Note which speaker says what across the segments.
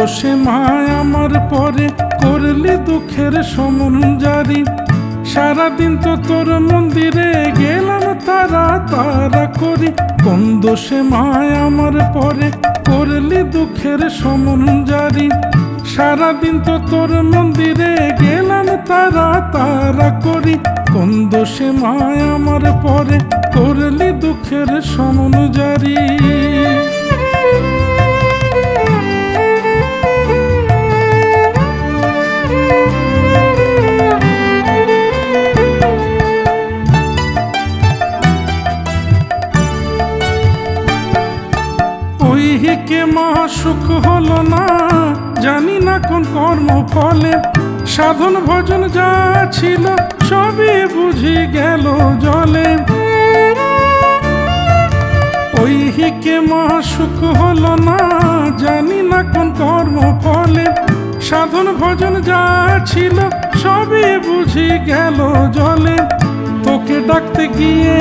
Speaker 1: দোষে মায় আমার পরে করলি দুঃখের সমন জারি। সারাদিন তো তোর মন্দিরে গেলাম তারা তারা করি। কোন দোষে মায় আমার পরে করলি দুঃখের সমন জারি। সারাদিন তো তোর মন্দিরে গেলাম তারা তারা করি। কোন দোষে মায় আমার পরে করলি দুঃখের সমন জারি। কে মা সুখ হলো না জানি না কোন কর্ম ফলে। সাধন ভজন যা ছিল সবই বুঝি গেল জলে। ওই কে মা সুখ হলো না জানি না কোন কর্ম ফলে। সাধন ভজন যা ছিল সবই বুঝি গেল জলে। তোকে ডাকতে গিয়ে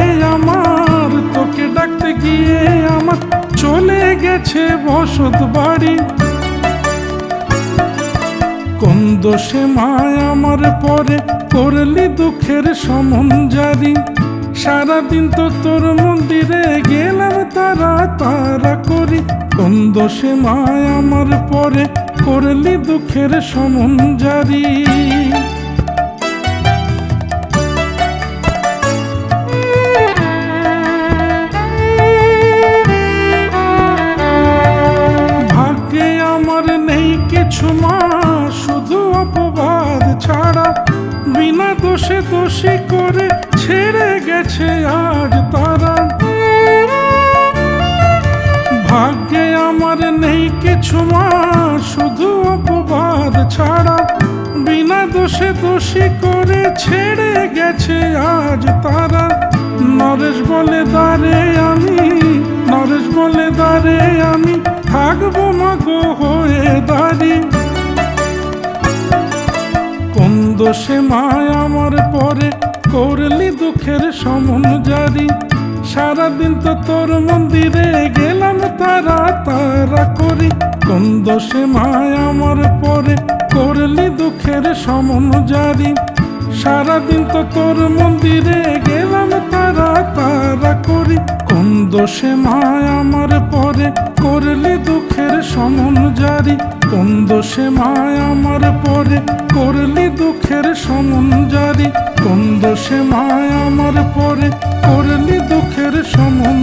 Speaker 1: আমার চলে গেছে বসত বাড়ি। কোন দোষে মায় আমার পরে করলি দুঃখের সমন জারি। সারাদিন তো তোর মন্দিরে গেলাম তারা তারা করি। কোন দোষে মায় আমার পরে করলি দুঃখের সমন জারি। কিছু মা শুধু অপবাদ ছাড়া বিনা দোষে দোষী করে ছেড়ে গেছে আজ তারা। ভাগ্যে আমার নেই কিছু মা শুধু অপবাদ ছাড়া বিনা দোষে দোষী করে ছেড়ে গেছে আজ তারা। নরেশ বলে দাঁড়ে আমি থাকবো মাগো হয়ে দাঁড়ি। কোন দোষে মায় আমার পরে করলি দুঃখের সমন জারি। সারাদিন তো তোর মন্দিরে গেলাম তারা তারা করি। কোন দোষে মায় আমার পরে করলি দুঃখের সমন জারি। সারাদিন তো তোর মন্দিরে গেলাম তারা তারা করি। কোন দোষে মায় আমার পরে করলি দুঃখের সমন জারি। কোন দোষে মায় আমার পরে করলি দুঃখের সমন জারি। কোন দোষে মায় আমার পরে করলি দুঃখের সমন